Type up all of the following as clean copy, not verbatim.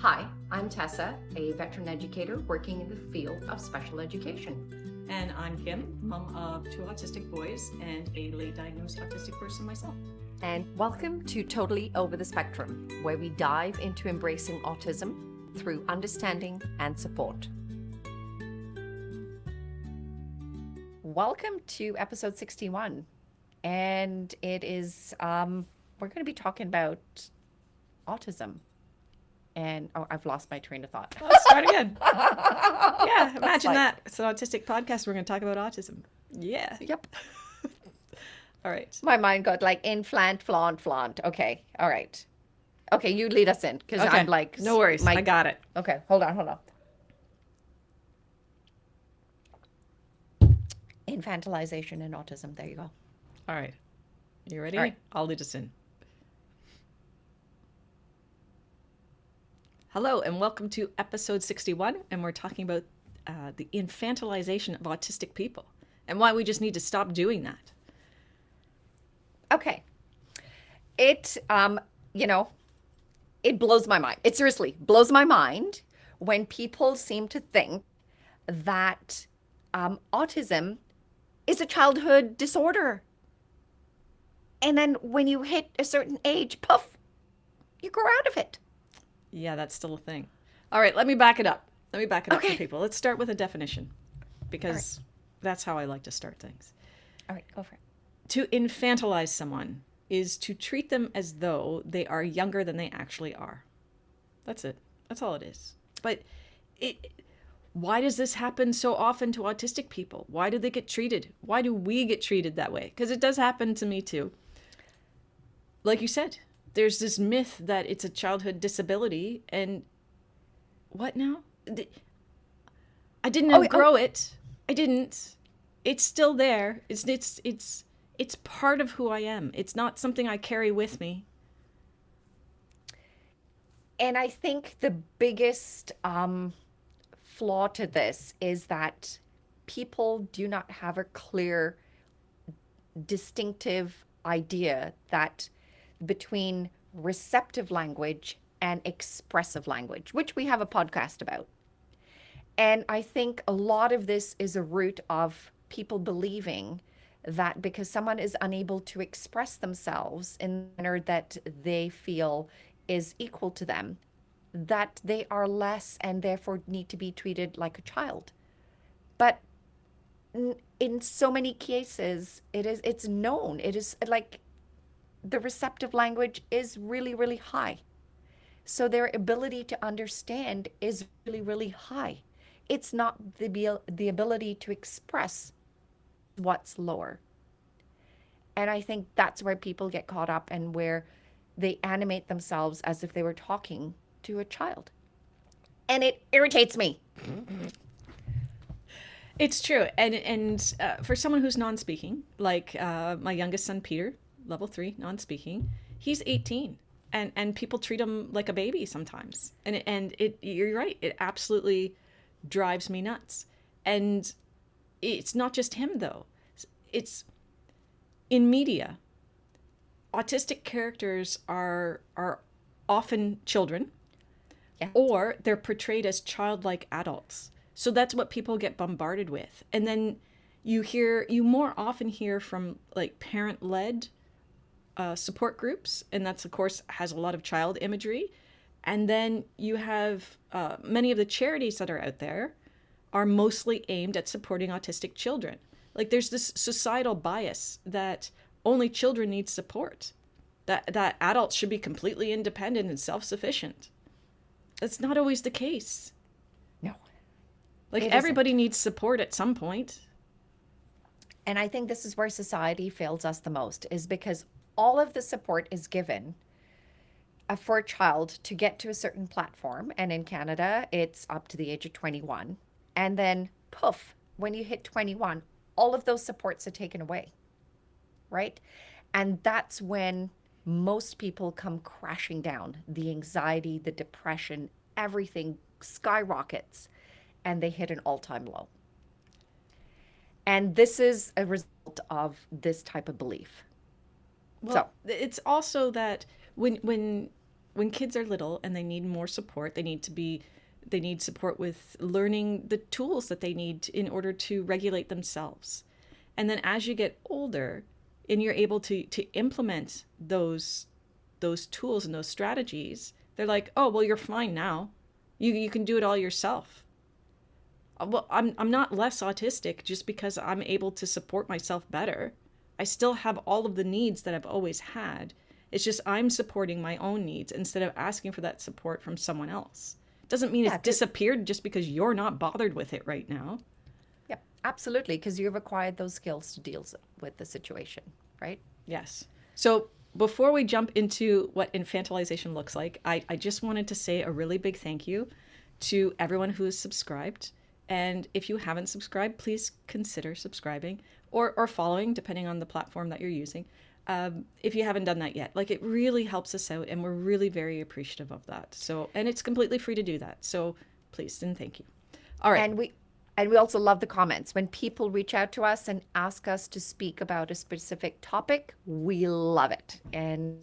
Hi, I'm Tessa, a veteran educator working in the field of special education. And I'm Kim, mom of 2 autistic boys and a late diagnosed autistic person myself. And welcome to Totally Over the Spectrum, where we dive into embracing autism through understanding and support. Welcome to episode 61. And it is, we're going to be talking about autism. And I've lost my train of thought. Let's start again. Yeah, imagine that. It's an autistic podcast. We're going to talk about autism. Yeah. Yep. All right. My mind got like flaunt. Okay. All right. Okay, you lead us in because I'm like... No worries. I got it. Okay, hold on. Infantilization and autism. There you go. All right. You ready? All right. I'll lead us in. Hello, and welcome to episode 61. And we're talking about the infantilization of autistic people and why we just need to stop doing that. Okay. It, it blows my mind. It seriously blows my mind when people seem to think that autism is a childhood disorder. And then when you hit a certain age, poof, you grow out of it. Yeah, that's still a thing. All right, let me back it up. Let me back it up Okay. for people. Let's start with a definition because that's how I like to start things. All right, go for it. To infantilize someone is to treat them as though they are younger than they actually are. That's it. That's all it is. But why does this happen so often to autistic people? Why do they get treated? Why do we get treated that way? Because it does happen to me too. Like you said, there's this myth that it's a childhood disability, and what now? I didn't outgrow it. I didn't. It's still there. It's part of who I am. It's not something I carry with me. And I think the biggest flaw to this is that people do not have a clear, distinctive idea that between receptive language and expressive language, which we have a podcast about. And I think a lot of this is a root of people believing that because someone is unable to express themselves in the manner that they feel is equal to them, that they are less and therefore need to be treated like a child. But in so many cases, it's known. It is like the receptive language is really, really high. So their ability to understand is really, really high. It's not the ability to express what's lower. And I think that's where people get caught up and where they animate themselves as if they were talking to a child. And it irritates me. It's true. And for someone who's non-speaking, like my youngest son, Peter, level 3, non-speaking, he's 18. And people treat him like a baby sometimes. And you're right. It absolutely drives me nuts. And it's not just him, though. It's in media. Autistic characters are often children, or they're portrayed as childlike adults. So that's what people get bombarded with. And then you more often hear from like parent-led support groups, and that's of course has a lot of child imagery. And then you have many of the charities that are out there are mostly aimed at supporting autistic children. Like there's this societal bias that only children need support, that adults should be completely independent and self-sufficient. That's not always the case. No. Like everybody needs support at some point. And I think this is where society fails us the most, is because all of the support is given for a child to get to a certain platform. And in Canada, it's up to the age of 21. And then poof, when you hit 21, all of those supports are taken away, right? And that's when most people come crashing down. The anxiety, the depression, everything skyrockets, and they hit an all-time low. And this is a result of this type of belief. Well, it's also that when when kids are little and they need more support, they need support with learning the tools that they need in order to regulate themselves. And then as you get older and you're able to implement those tools and those strategies, they're like, oh, well, you're fine now. You can do it all yourself. Well, I'm not less autistic just because I'm able to support myself better. I still have all of the needs that I've always had. It's just I'm supporting my own needs instead of asking for that support from someone else. Doesn't mean it's Yeah, disappeared just because you're not bothered with it right now. yep, absolutely, because you've acquired those skills to deal with the situation, right? Yes. So before we jump into what infantilization looks like, I just wanted to say a really big thank you to everyone who has subscribed. And if you haven't subscribed, please consider subscribing or following, depending on the platform that you're using. If you haven't done that yet, like it really helps us out, and we're really very appreciative of that. So, and it's completely free to do that. So please and thank you. All right. And we also love the comments. When people reach out to us and ask us to speak about a specific topic, we love it. And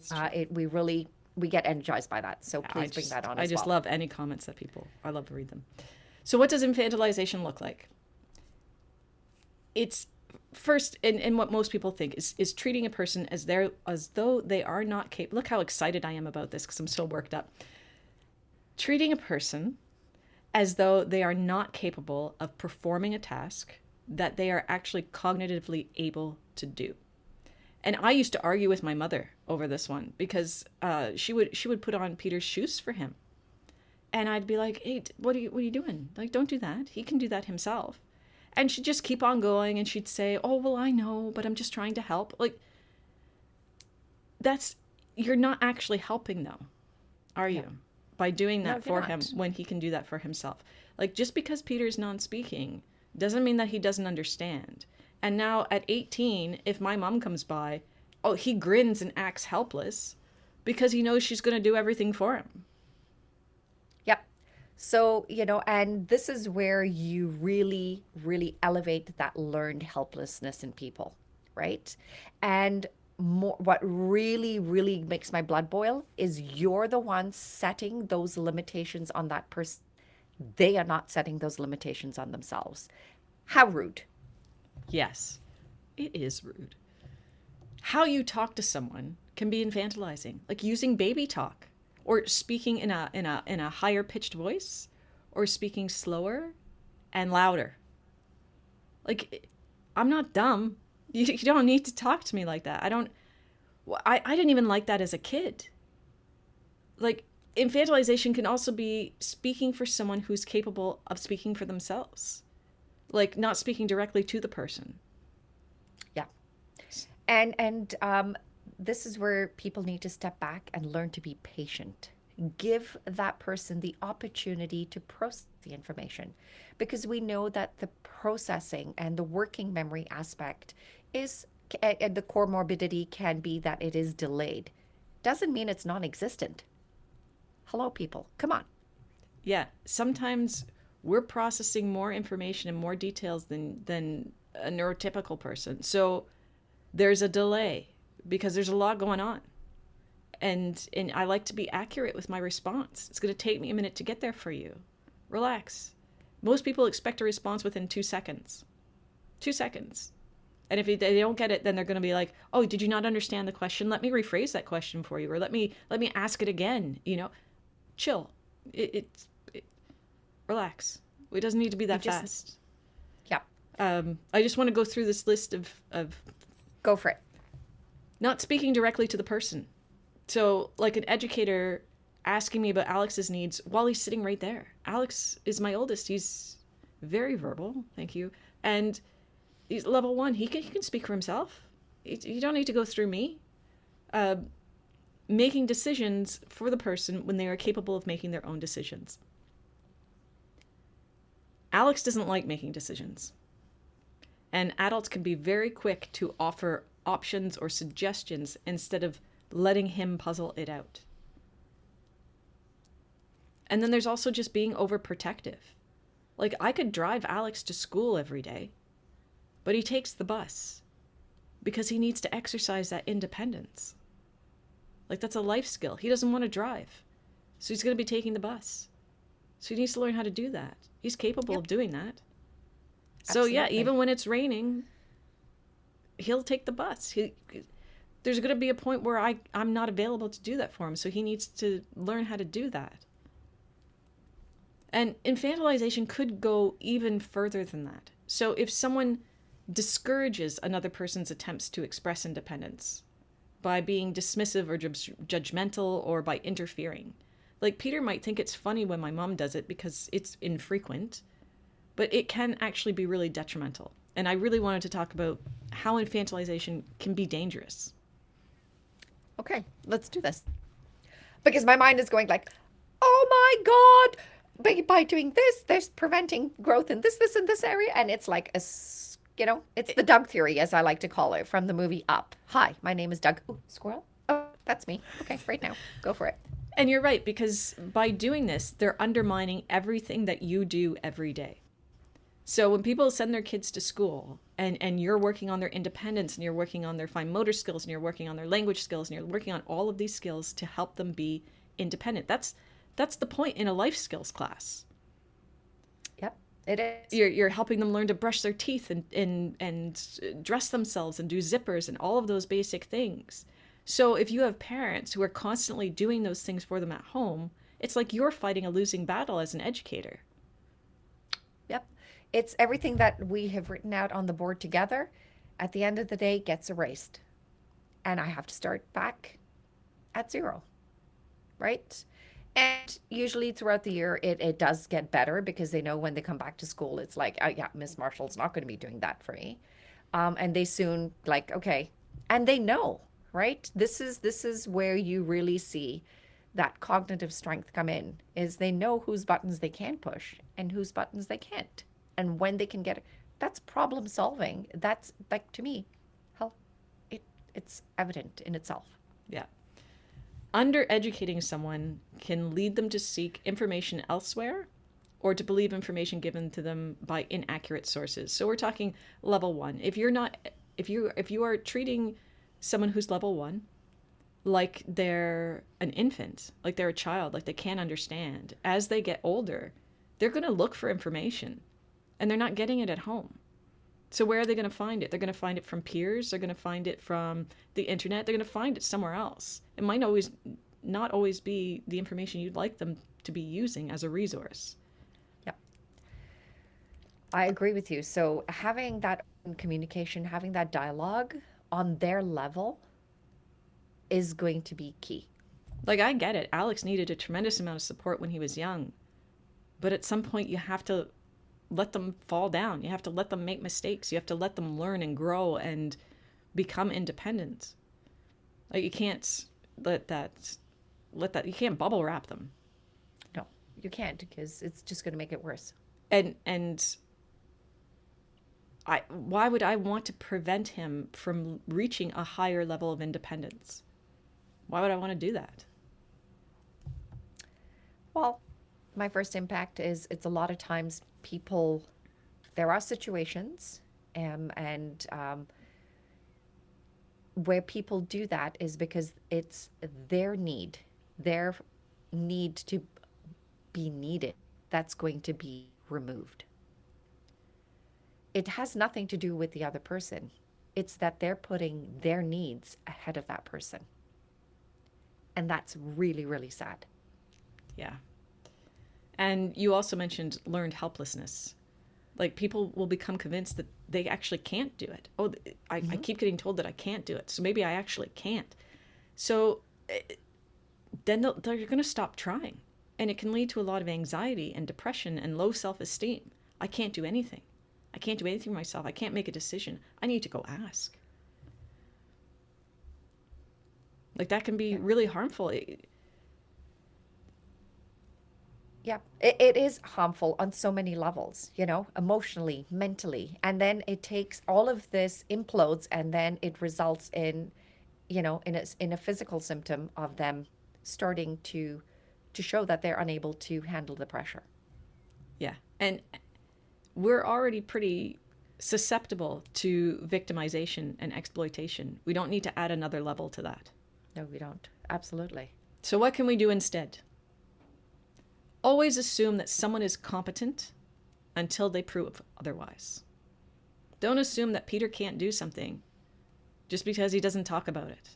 we get energized by that. So please bring that on I as just well. love any comments that I love to read them. So what does infantilization look like? It's first, and what most people think is treating a person as though they are not capable. Look how excited I am about this because I'm so worked up. Treating a person as though they are not capable of performing a task that they are actually cognitively able to do. And I used to argue with my mother over this one because she would put on Peter's shoes for him. And I'd be like, hey, what are you doing? Like, don't do that. He can do that himself. And she'd just keep on going and she'd say, oh, well, I know, but I'm just trying to help. Like, you're not actually helping though, are you? No. By doing No, that you're for him not. when he can do that for himself. Like, just because Peter's non-speaking doesn't mean that he doesn't understand. And now at 18, if my mom comes by, oh, he grins and acts helpless because he knows she's going to do everything for him. Yep. So, and this is where you really, really elevate that learned helplessness in people, right? And what really, really makes my blood boil is you're the one setting those limitations on that person. They are not setting those limitations on themselves. How rude. Yes, it is rude. How you talk to someone can be infantilizing, like using baby talk or speaking in a higher pitched voice or speaking slower and louder. Like, I'm not dumb. You don't need to talk to me like that. I didn't even like that as a kid. Like, infantilization can also be speaking for someone who's capable of speaking for themselves. Like, not speaking directly to the person. Yeah. And this is where people need to step back and learn to be patient. Give that person the opportunity to process the information, because we know that the processing and the working memory aspect is, and the core morbidity can be that it is delayed. Doesn't mean it's non-existent. Hello, people. Come on. Yeah, sometimes we're processing more information and more details than a neurotypical person. So there's a delay because there's a lot going on. And I like to be accurate with my response. It's going to take me a minute to get there for you. Relax. Most people expect a response within 2 seconds. 2 seconds. And if they don't get it, then they're going to be like, "Oh, did you not understand the question? Let me rephrase that question for you, or let me ask it again." Chill. Relax. It doesn't need to be that fast. Yeah. I just want to go through this list of Go for it. not speaking directly to the person. So, like an educator asking me about Alex's needs while he's sitting right there. Alex is my oldest. He's very verbal, thank you. And he's level 1. He can speak for himself. You don't need to go through me. Making decisions for the person when they are capable of making their own decisions. Alex doesn't like making decisions. And adults can be very quick to offer options or suggestions instead of letting him puzzle it out. And then there's also just being overprotective. Like, I could drive Alex to school every day, but he takes the bus because he needs to exercise that independence. Like, that's a life skill. He doesn't want to drive, so he's going to be taking the bus. So he needs to learn how to do that. He's capable Yep. of doing that. So yeah, Absolutely. even when it's raining, he'll take the bus. There's going to be a point where I'm not available to do that for him, so he needs to learn how to do that. And infantilization could go even further than that. So if someone discourages another person's attempts to express independence by being dismissive or judgmental or by interfering, like Peter might think it's funny when my mom does it because it's infrequent, but it can actually be really detrimental. And I really wanted to talk about how infantilization can be dangerous. Okay, let's do this. Because my mind is going like, oh my God, by doing this, there's preventing growth in this, and this area. And it's like, it's the Doug theory, as I like to call it, from the movie Up. Hi, my name is Doug. Oh, squirrel. Oh, that's me. Okay, right now. Go for it. And you're right, because by doing this, they're undermining everything that you do every day. So when people send their kids to school and you're working on their independence and you're working on their fine motor skills and you're working on their language skills and you're working on all of these skills to help them be independent. That's the point in a life skills class. Yep, it is. You're helping them learn to brush their teeth and dress themselves and do zippers and all of those basic things. So if you have parents who are constantly doing those things for them at home, it's like you're fighting a losing battle as an educator. Yep. It's everything that we have written out on the board together at the end of the day gets erased. And I have to start back at zero, right? And usually throughout the year, it does get better because they know when they come back to school, it's like, oh, yeah, Miss Marshall's not going to be doing that for me. And they soon like, okay. And they know, right? This is where you really see that cognitive strength come in is they know whose buttons they can push and whose buttons they can't and when they can get it. That's problem solving. That's like to me, hell, it's evident in itself. Yeah. Undereducating someone can lead them to seek information elsewhere or to believe information given to them by inaccurate sources. So we're talking level 1. If you are treating someone who's level 1 like they're an infant, like they're a child, like they can't understand, as they get older, they're going to look for information and they're not getting it at home. So where are they going to find it? They're going to find it from peers. They're going to find it from the internet. They're going to find it somewhere else. It might not always be the information you'd like them to be using as a resource. Yep. I agree with you. So having that open communication, having that dialogue on their level is going to be key. Like, I get it. Alex needed a tremendous amount of support when he was young. But at some point, you have to let them fall down. You have to let them make mistakes. You have to let them learn and grow and become independent. Like, you can't let that, you can't bubble wrap them. No, you can't because it's just going to make it worse. And why would I want to prevent him from reaching a higher level of independence? Why would I want to do that? Well, my first impact is it's a lot of times there are situations and where people do that is because it's their need to be needed that's going to be removed. It has nothing to do with the other person. It's that they're putting their needs ahead of that person. And that's really, really sad. Yeah. And you also mentioned learned helplessness. Like, people will become convinced that they actually can't do it. Oh, I keep getting told that I can't do it, so maybe I actually can't. So then they're going to stop trying. And it can lead to a lot of anxiety and depression and low self-esteem. I can't do anything. I can't do anything myself. I can't make a decision. I need to go ask. Like, that can be really harmful. Yeah, it is harmful on so many levels, emotionally, mentally. And then it takes all of this implodes and then it results in, in a physical symptom of them starting to show that they're unable to handle the pressure. Yeah. And we're already pretty susceptible to victimization and exploitation. We don't need to add another level to that. No, we don't. absolutely. So what can we do instead? Always assume that someone is competent until they prove otherwise. Don't assume that Peter can't do something just because he doesn't talk about it.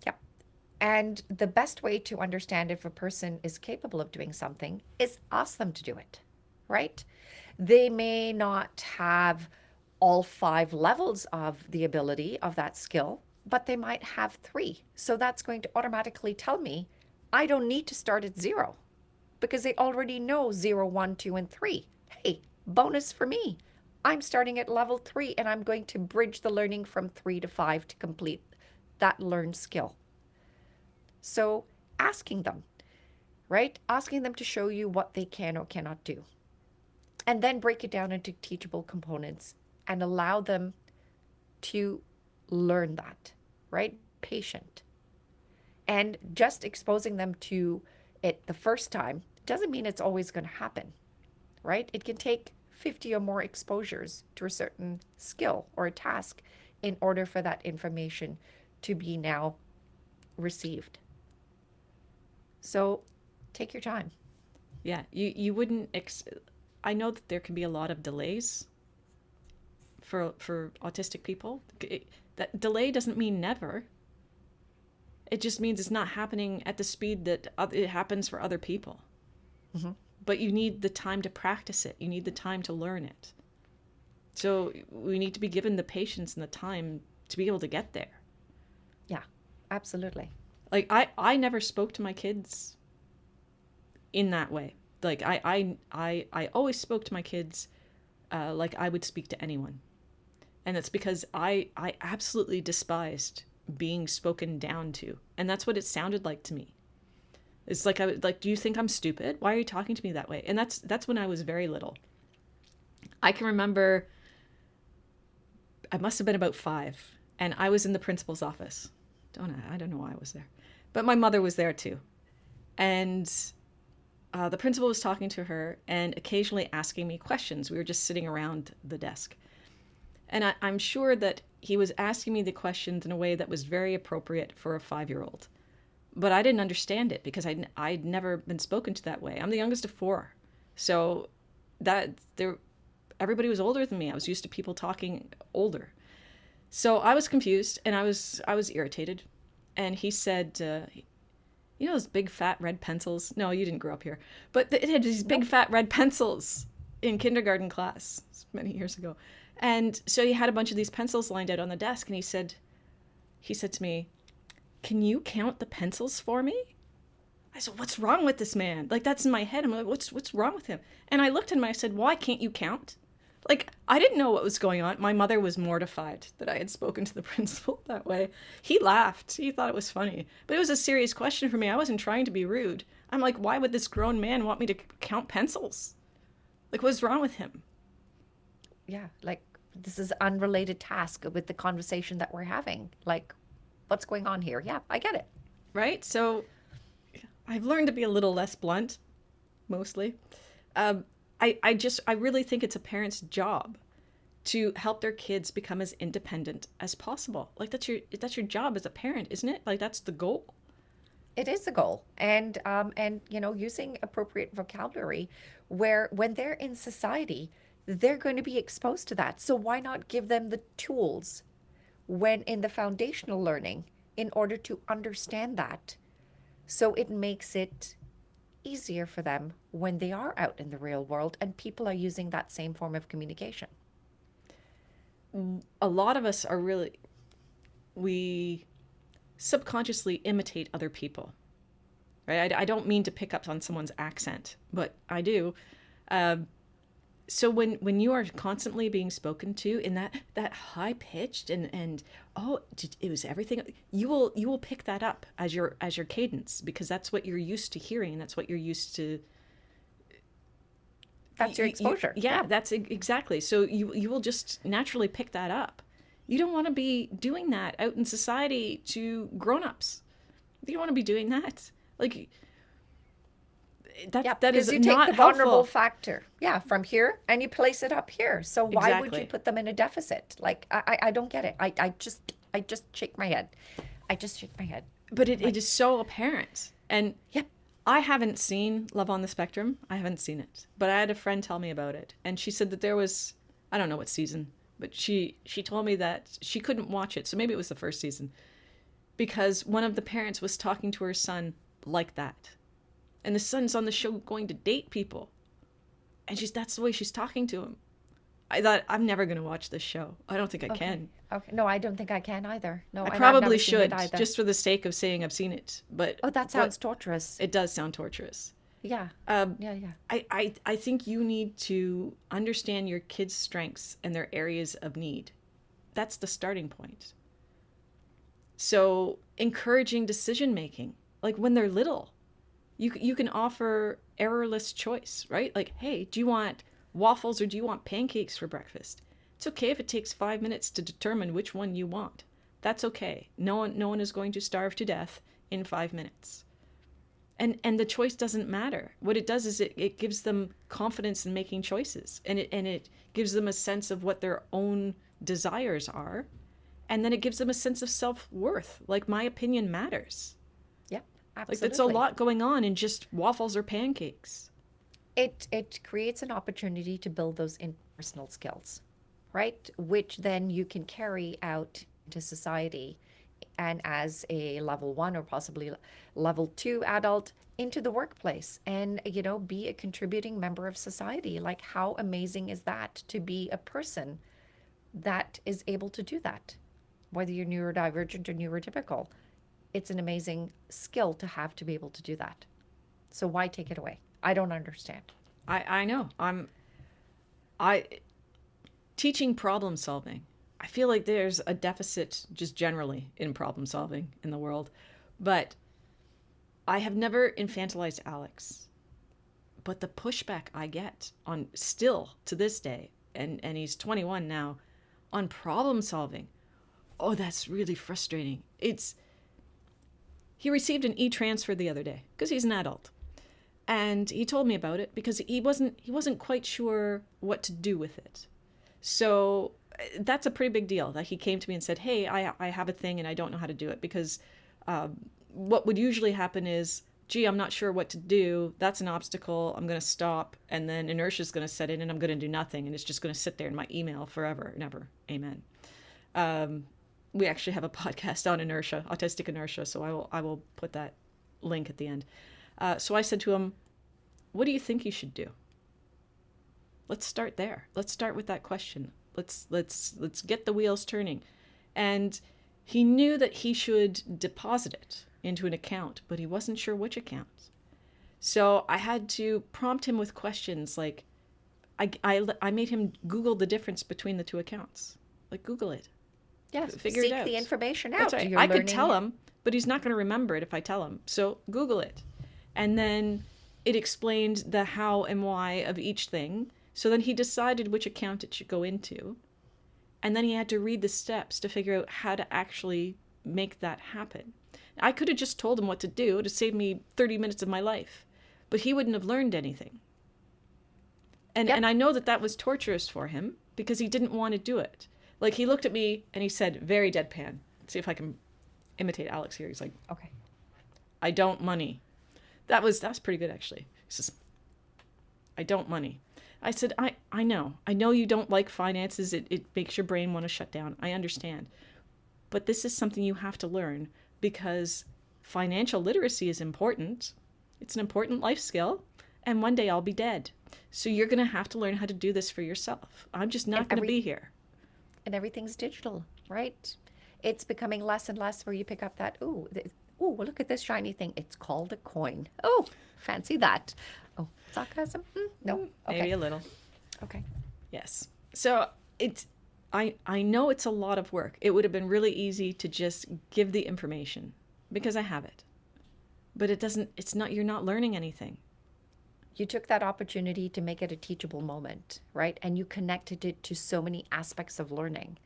Yep. And the best way to understand if a person is capable of doing something is ask them to do it, right? They may not have all 5 levels of the ability of that skill, but they might have 3. So that's going to automatically tell me I don't need to start at 0 because they already know 0, 1, 2, and 3. Hey, bonus for me. I'm starting at level 3 and I'm going to bridge the learning from 3 to 5 to complete that learned skill. So asking them, right? Asking them to show you what they can or cannot do. And then break it down into teachable components and allow them to learn that, right? Patient. And just exposing them to it the first time doesn't mean it's always going to happen, right? It can take 50 or more exposures to a certain skill or a task in order for that information to be now received. So take your time. Yeah, you wouldn't I know that there can be a lot of delays for autistic people. That delay doesn't mean never. It just means it's not happening at the speed that it happens for other people. Mm-hmm. But you need the time to practice it. You need the time to learn it. So we need to be given the patience and the time to be able to get there. Yeah, absolutely. Like I never spoke to my kids in that way. Like I always spoke to my kids like I would speak to anyone. And that's because I absolutely despised being spoken down to. And that's what it sounded like to me. It's like do you think I'm stupid? Why are you talking to me that way? And that's when I was very little. I can remember I must have been about 5 and I was in the principal's office. I don't know why I was there. But my mother was there too. And the principal was talking to her and occasionally asking me questions. We were just sitting around the desk. And I'm sure that he was asking me the questions in a way that was very appropriate for a 5-year-old. But I didn't understand it because I'd never been spoken to that way. I'm the youngest of 4. So everybody was older than me. I was used to people talking older. So I was confused and I was irritated. And he said, you know those big fat red pencils? No, you didn't grow up here. But it had these big fat red pencils in kindergarten class many years ago. And so he had a bunch of these pencils lined out on the desk and he said to me, "Can you count the pencils for me?" I said, "What's wrong with this man?" Like, that's in my head. I'm like, what's wrong with him? And I looked at him and I said, "Why can't you count?" Like, I didn't know what was going on. My mother was mortified that I had spoken to the principal that way. He laughed. He thought it was funny. But it was a serious question for me. I wasn't trying to be rude. I'm like, why would this grown man want me to count pencils? Like, what's wrong with him? Yeah, like this is unrelated task with the conversation that we're having. Like, what's going on here? Yeah, I get it. Right? So I've learned to be a little less blunt, mostly. I really think it's a parent's job to help their kids become as independent as possible. Like, that's your job as a parent, isn't it? Like, that's the goal. It is a goal, and using appropriate vocabulary where when they're in society, they're going to be exposed to that. So why not give them the tools when in the foundational learning in order to understand that, so it makes it easier for them when they are out in the real world and people are using that same form of communication. A lot of us we subconsciously imitate other people, right? I don't mean to pick up on someone's accent, but I do. So when you are constantly being spoken to in that high pitched and it was everything, you will pick that up as your cadence, because that's what you're used to hearing and that's what you're used to. That's your exposure. Yeah, that's exactly. So you will just naturally pick that up. You don't want to be doing that out in society to grown-ups. You don't want to be doing that. Like, that is you not take the vulnerable helpful. factor, from here, and you place it up here. So why would Exactly. you put them in a deficit? Like, I don't get it. I just shake my head. I just shake my head. But it Like, is so apparent. And yep. I haven't seen Love on the Spectrum. I haven't seen it. But I had a friend tell me about it. And she said that there was, I don't know what season, but she told me that she couldn't watch it. So maybe it was the first season. Because one of the parents was talking to her son like that. And the son's on the show going to date people. And that's the way she's talking to him. I thought, I'm never going to watch this show. I don't think I Okay. can. Okay. No, I don't think I can either. No, I and I've never probably seen it should, either. just for the sake of saying I've seen it. But Oh, that what sounds torturous. it does sound torturous. Yeah. Um, Yeah, yeah. I think you need to understand your kids' strengths and their areas of need. That's the starting point. So encouraging decision making, like when they're little, you can offer errorless choice, right? Like, hey, do you want waffles or do you want pancakes for breakfast? It's okay if it takes 5 minutes to determine which one you want. That's okay. No one is going to starve to death in 5 minutes. And the choice doesn't matter. What it does is it gives them confidence in making choices, and it gives them a sense of what their own desires are, and then it gives them a sense of self-worth. Like, my opinion matters. Yep. Like, there's a Absolutely. lot going on in just waffles or pancakes. It creates an opportunity to build those interpersonal skills, right? Which then you can carry out into society and as a level one or possibly level two adult into the workplace and, be a contributing member of society. Like, how amazing is that to be a person that is able to do that? Whether you're neurodivergent or neurotypical, it's an amazing skill to have to be able to do that. So why take it away? I don't understand. I know. I teaching problem solving. I feel like there's a deficit just generally in problem solving in the world, but I have never infantilized Alex. But the pushback I get on still to this day, and he's 21 now, on problem solving, oh, that's really frustrating. He received an e-transfer the other day because he's an adult. And he told me about it because he wasn't quite sure what to do with it. So that's a pretty big deal that he came to me and said, hey, I have a thing and I don't know how to do it, because what would usually happen is, gee, I'm not sure what to do. That's an obstacle. I'm going to stop. And then inertia is going to set in and I'm going to do nothing. And it's just going to sit there in my email forever and ever. Amen. We actually have a podcast on inertia, autistic inertia. So I will put that link at the end. So I said to him, what do you think you should do? Let's start there. Let's start with that question. Let's get the wheels turning. And he knew that he should deposit it into an account, but he wasn't sure which account. So I had to prompt him with questions like, I made him Google the difference between the two accounts. Like, Google it. Yes, Figure it seek out. the information out. That's right. You're I could learning. tell him, but he's not going to remember it if I tell him. So Google it. And then it explained the how and why of each thing. So then he decided which account it should go into. And then he had to read the steps to figure out how to actually make that happen. I could have just told him what to do to save me 30 minutes of my life, but he wouldn't have learned anything. And Yep. and I know that that was torturous for him because he didn't want to do it. Like, he looked at me and he said, very deadpan. Let's see if I can imitate Alex here. He's like, Okay. I don't money. That was pretty good, actually. He says, I don't money. I said, I know. I know you don't like finances. It makes your brain want to shut down. I understand. But this is something you have to learn because financial literacy is important. It's an important life skill. And one day I'll be dead. So you're going to have to learn how to do this for yourself. I'm just not going to be here. And everything's digital, right? It's becoming less and less where you pick up that, ooh, well, look at this shiny thing. It's called a coin. Oh, fancy that. Oh, sarcasm? No. Okay. Maybe a little. Okay. Yes. So I know it's a lot of work. It would have been really easy to just give the information because I have it. But you're not learning anything. You took that opportunity to make it a teachable moment, right? And you connected it to so many aspects of learning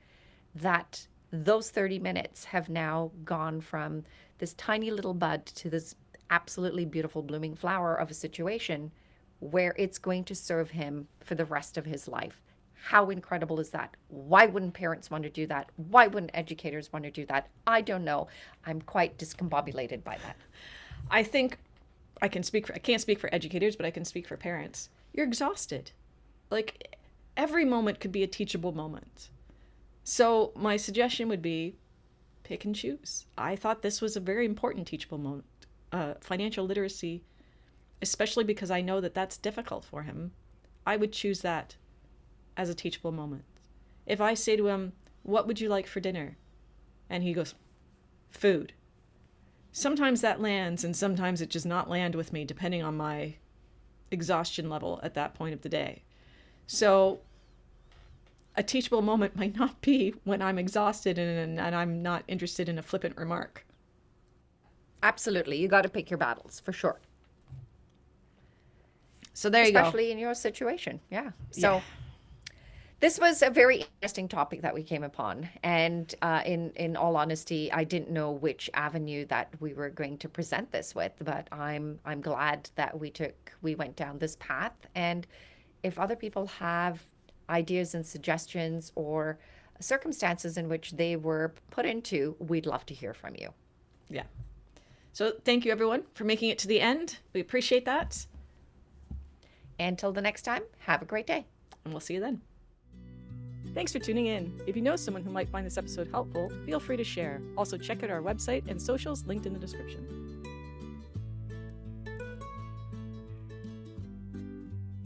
that those 30 minutes have now gone from this tiny little bud to this absolutely beautiful blooming flower of a situation where it's going to serve him for the rest of his life. How incredible is that? Why wouldn't parents want to do that? Why wouldn't educators want to do that? I don't know. I'm quite discombobulated by that. I think I can't speak for educators, but I can speak for parents. You're exhausted. Like, every moment could be a teachable moment. So my suggestion would be pick and choose. I thought this was a very important teachable moment. Financial literacy, especially because I know that that's difficult for him, I would choose that as a teachable moment. If I say to him, what would you like for dinner? And he goes, food. Sometimes that lands and sometimes it does not land with me, depending on my exhaustion level at that point of the day. So a teachable moment might not be when I'm exhausted and I'm not interested in a flippant remark. Absolutely. You got to pick your battles for sure. So there you go. Especially in your situation. Yeah. So Yeah. this was a very interesting topic that we came upon. And in all honesty, I didn't know which avenue that we were going to present this with, but I'm glad that we went down this path. And if other people have ideas and suggestions or circumstances in which they were put into, we'd love to hear from you. Yeah. So thank you, everyone, for making it to the end. We appreciate that. Until the next time, have a great day. And we'll see you then. Thanks for tuning in. If you know someone who might find this episode helpful, feel free to share. Also, check out our website and socials linked in the description.